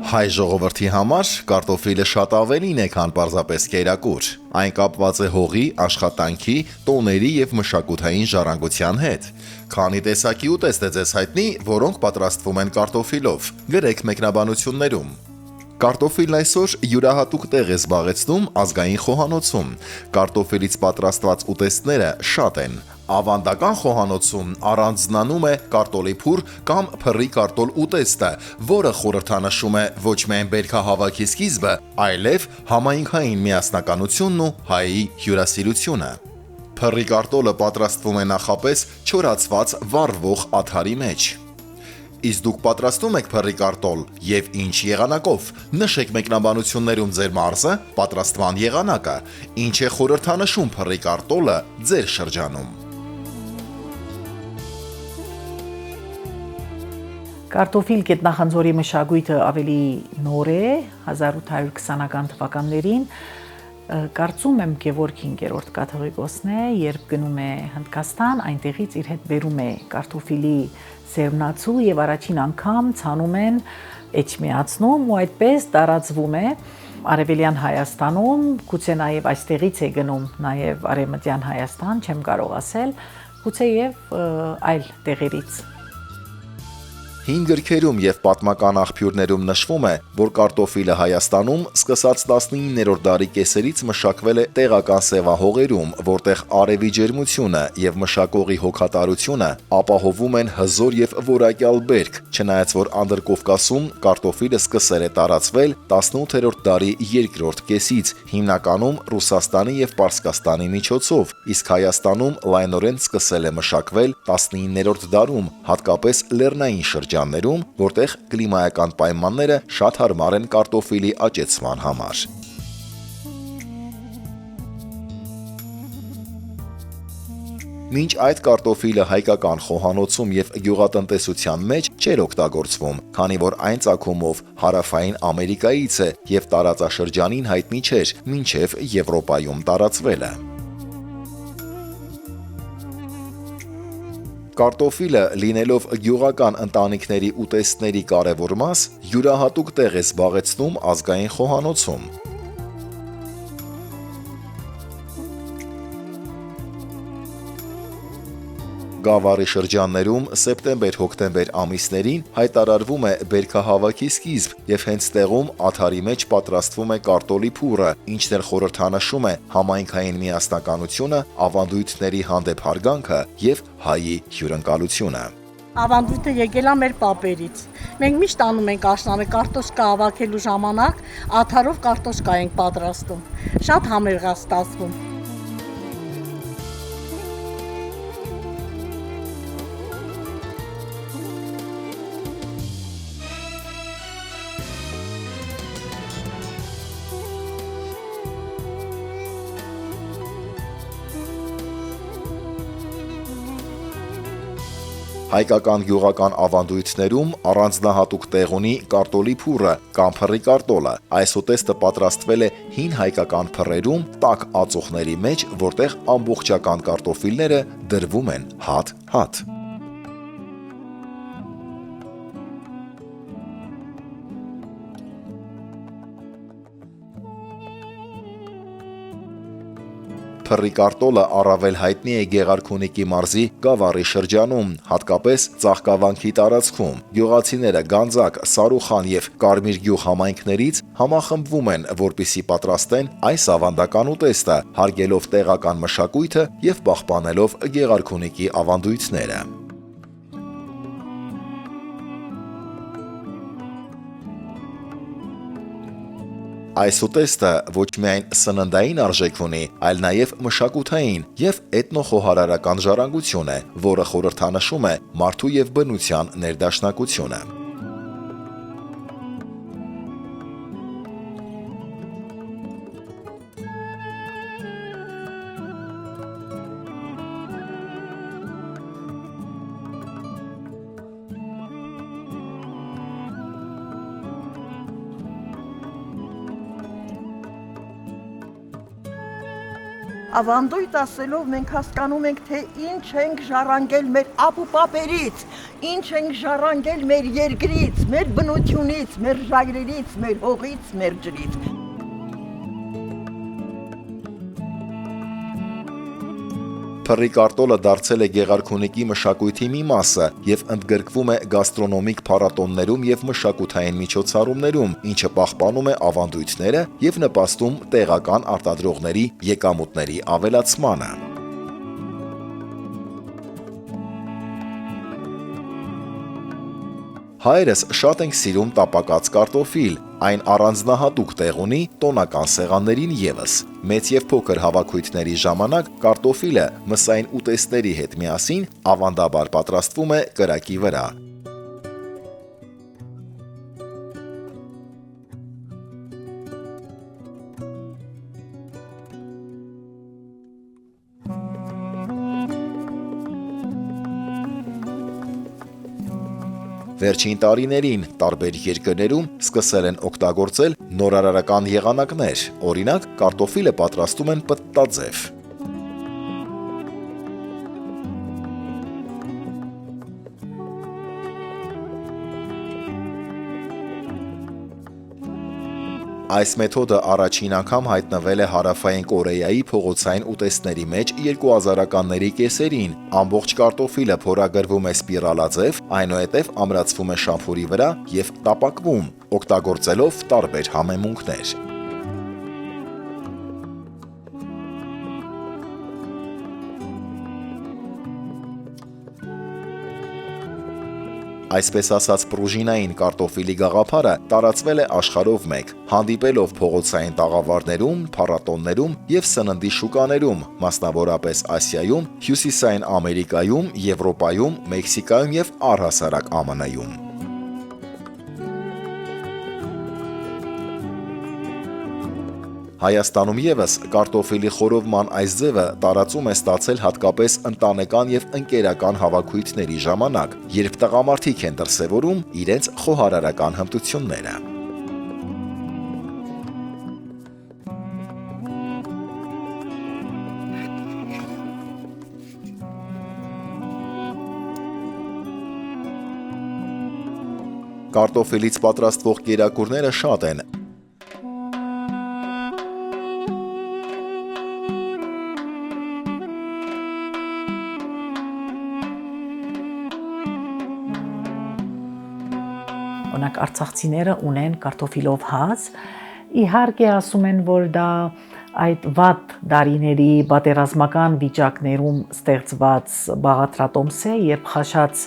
Հայ ժողովրդի համար կարտոֆիլը շատ ավելին է, քան պարզապես կերակուր։ Այն կապված է հողի, աշխատանքի, տոների եւ մշակութային ժառանգության հետ։ Քանի տեսակի ուտեստ է ձեզ հայտնի, որոնք պատրաստվում են կարտոֆիլով։ Գրեք մեկնաբանություններում։ Կարտոֆիլն այսօր յուրահատուկ տեղ է զբաղեցնում ազգային խոհանոցում։ Կարտոֆիլից պատրաստված ուտեստները շատ են։ Ավանդական խոհանոցում առանձնանում է կարտոլի փուր կամ փռի կարտոլ ուտեստը, որը խորհրդանշում է ոչ միայն բերքահավաքի սկիզբը, այլև համայնքային միասնականությունն ու հայի հյուրասիրությունը։ Փռի կարտոլը պատրաստվում է նախապես չորացված վառվող աթարի մեջ։ Իսկ դուք պատրաստում եք փռի կարտոլ եւ ինչ եղանակով։ Նշեք մեկնաբանություններում ձեր մարզը, պատրաստման եղանակը, ինչ է խորհրդանշում փռի կարտոլը ձեր շրջանում։ Կարտոֆիլ գետնախնձորի մշակույթը ավելի նոր է, 1820-ական թվականներին։ Կարծում եմ Գևորգ 5-րդ կաթողիկոսն է, երբ գնում է Հնդկաստան, այնտեղից իր հետ բերում է կարտոֆիլի սերմնացու եւ առաջին անգամ ցանում են էջմիածնում ու այդպես տարածվում է Արևելյան Հայաստանում, գուցե նաեւ այստեղից է գնում նաեւ Արևմտյան Հայաստան, չեմ կարող ասել, գուցե եւ այլ տեղերից։ Հին գրքերում եւ պատմական աղբյուրներում նշվում է, որ կարտոֆիլը Հայաստանում սկսած 19-րդ դարի կեսերից մշակվել է տեղական սևահողերում, որտեղ արևի ջերմությունը եւ մշակողի հոգատարությունը ապահովում են հզոր եւ որակյալ բերք, չնայած որ Անդրկովկասում կարտոֆիլը սկսել է տարածվել 18-րդ դարի երկրորդ կեսից, հիմնականում Ռուսաստանի եւ Պարսկաստանի միջոցով, իսկ Հայաստանում լայնորեն սկսել է մշակվել 19-րդ դարում, հատկապես լեռնային շրջաններում, որտեղ կլիմայական պայմանները շատ հարմար են կարտոֆիլի աճեցման համար։ Մինչ այդ կարտոֆիլը հայկական խոհանոցում եւ գյուղատնտեսության մեջ չէր օգտագործվում, քանի որ այն ծագումով հարավային Ամերիկայից է եւ տարածաշրջանին հայտնի չէր, մինչեւ Եվրոպայում տարածվել է։ Կարտոֆիլը, լինելով գյուղական ընտանիքների ուտեստների կարևոր մաս, յուրահատուկ տեղ է զբաղեցնում ազգային խոհանոցում։ Գավառի շրջաններում սեպտեմբեր-հոկտեմբեր ամիսներին հայտարարվում է բերքահավաքի սկիզբ եւ հենց տեղում աթարի մեջ պատրաստվում է կարտոլի փուռը, ինչն էլ խորհրդանշում է համայնքային միասնականությունը, ավանդույթների հանդեպ հարգանքը եւ հայի հյուրընկալությունը։ Ավանդույթը եկել է մեր պապերից։ Մենք միշտ անում ենք աշնանը կարտոշկա հավաքելու ժամանակ աթարով կարտոշկա ենք պատրաստում։ Շատ համեղ է ստացվում։ Հայկական գյուղական ավանդույթներում առանձնահատուկ տեղ ունի կարտոլի փուռը կամ փռի կարտոլը։ Այս ուտեստը պատրաստվել է հին հայկական փռերում տաք ածուխների մեջ, որտեղ ամբողջական կարտոֆիլները դրվում են հատ-հատ։ Փռի կարտոլը առավել հայտնի է Գեղարքունիքի մարզի Գավառի շրջանում, հատկապես Ծաղկավանքի տարածքում։ Գյուղացիները Գանձակ, Սարուխան եւ Կարմիր գյուղ համայնքներից համախմբվում են, որպիսի պատրաստեն այս ավանդական ուտեստը, հարգելով տեղական մշակույթը եւ պահպանելով Գեղարքունիքի ավանդույթները։ Այս ուտեստը ոչ միայն սննդային արժեք ունի, այլ նաև մշակութային եւ էթնոխոհարարական ժառանգություն է, որը խորհրդանշում է մարդու եւ բնության ներդաշնակությունը։ Ավանդույթ ասելով մենք հասկանում ենք, թե ինչ ենք ժառանգել մեր ապուպապերից, ինչ ենք ժառանգել մեր երկրից, մեր բնությունից, մեր ժայռերից, մեր հողից, մեր ջրից։ Փռի կարտոլը դարձել է Գեղարքունիքի մշակույթի մի մասը և ընդգրկվում է գաստրոնոմիկ փառատոներում և մշակութային միջոցառումներում, ինչը պահպանում է ավանդույթները և նպաստում տեղական արտադրողների եկամուտների ավելացմանը։ Հայերս շատ ենք սիրում տապակած կարտոֆիլ, այն առանձնահատուկ տեղ ունի տոնական սեղաններին ևս։ Մեծ և փոքր հավաքույթների ժամանակ կարտոֆիլը մսային ուտեստների հետ միասին ավանդաբար պատրաստվում է կրակի վրա։ Վերջին տարիներին տարբեր երկրներում սկսել են օգտագործել նորարարական եղանակներ, օրինակ կարտոֆիլը պատրաստում են պտտաձև։ Այս մեթոդը առաջին անգամ հայտնվել է Հարավային Կորեայի փողոցային ուտեստների մեջ 2000-ականների կեսերին։ Ամբողջ կարտոֆիլը փորագրվում է սպիրալաձև, այնուհետև ամրացվում է շամփուրի վրա և տապակվում, օգտագործելով տարբեր համեմունքներ։ Այսպես ասած պրուժինային կարտոֆիլի գաղափարը տարածվել է աշխարհով մեկ, հանդիպելով փողոցային տաղավարներում, փառատոներում և սննդի շուկաներում, մասնավորապես Ասիայում, Հյուսիսային Ամերիկայում, Եվրոպայում, Մեքսիկայում և առհասարակ ԱՄՆ-ում։ Հայաստանում ևս կարտոֆիլի խորովման այս ձևը տարածում է ստացել հատկապես ընտանեկան և ընկերական հավաքույթների ժամանակ, երբ տղամարդիկ են դրսևորում իրենց խոհարարական հմտությունները։ Կարտոֆիլից պատրաստվող կերակուրները շատ են։ Օրինակ արցախցիները ունեն կարտոֆիլով հաց, իհարկե ասում են, որ դա այդ վատ դարիների պատերազմական վիճակներում ստեղծված բաղադրատոմս է, երբ խաշած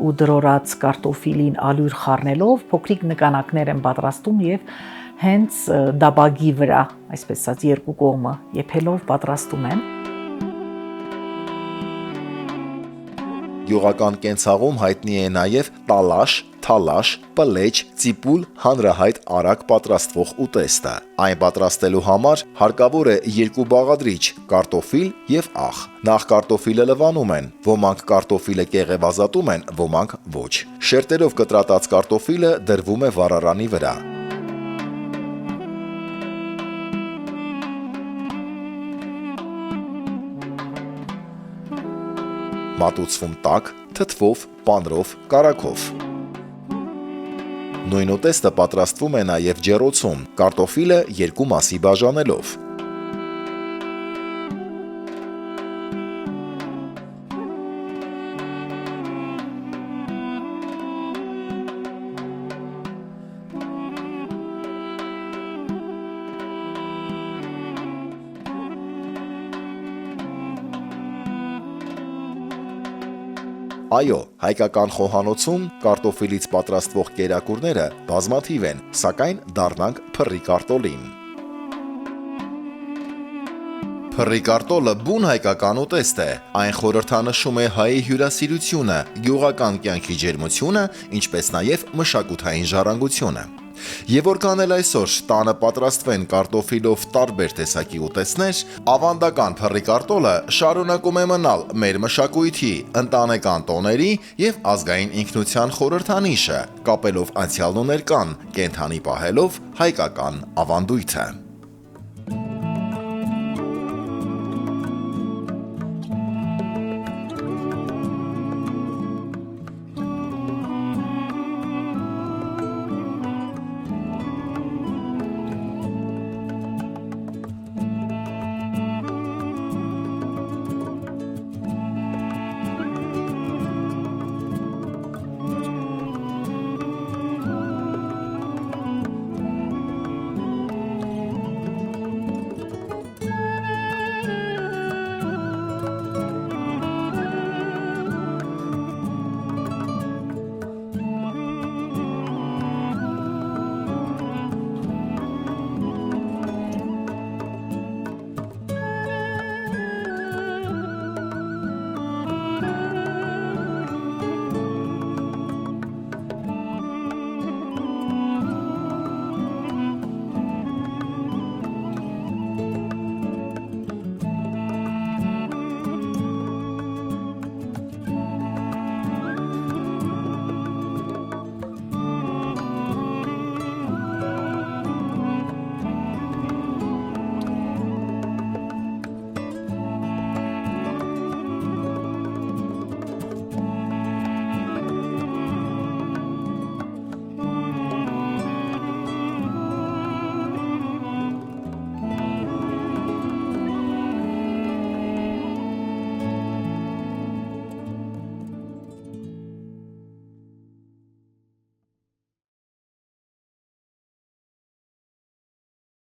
ու դրորած կարտոֆիլին ալյուր խառնելով փոքրիկ նկանակներ են պատրաստում եւ հենց դաբագի վրա, այսպես ասած երկու կողմը եփելով պատրաստում են։ Գյուղական կենցաղում հայտնի է նաև տալաշ, թալաշ, պլեջ, ծիպուլ հանրահայտ արագ պատրաստվող ուտեստը։ Այն պատրաստելու համար հարկավոր է երկու բաղադրիչ՝ կարտոֆիլ և աղ։ Նախ կարտոֆիլը լվանում են, ոմանք կարտոֆիլը կեղևազատում են, ոմանք ոչ։ Շերտերով կտրատած կարտոֆիլը դրվում է վառարանի վրա։ Մատուցվում տաք, թթվով, պանրով, կարագով։ Նույն ուտեստը պատրաստվում է նաև ջեռոցում, կարտոֆիլը երկու մասի բաժանելով։ Այո, հայկական խոհանոցում կարտոֆիլից պատրաստվող կերակուրները բազմաթիվ են, սակայն դառնանք փռի կարտոլին։ Փռի կարտոլը բուն հայկական ուտեստ է, այն խորհրդանշում է հայի հյուրասիրությունը, գյուղական կյանքի ջերմությունը, ինչպես նաև մշակութային ժառանգությունը։ Եվ որքան էլ այսօր տանը պատրաստվեն կարտոֆիլով տարբեր տեսակի ուտեստներ, ավանդական փռի կարտոլը շարունակում է մնալ մեր մշակույթի, ընտանեկան տոների և ազգային ինքնության խորհրդանիշը, կապելով անցյալն ու ներկան, կենդանի պահելով հայկական ավանդույթը։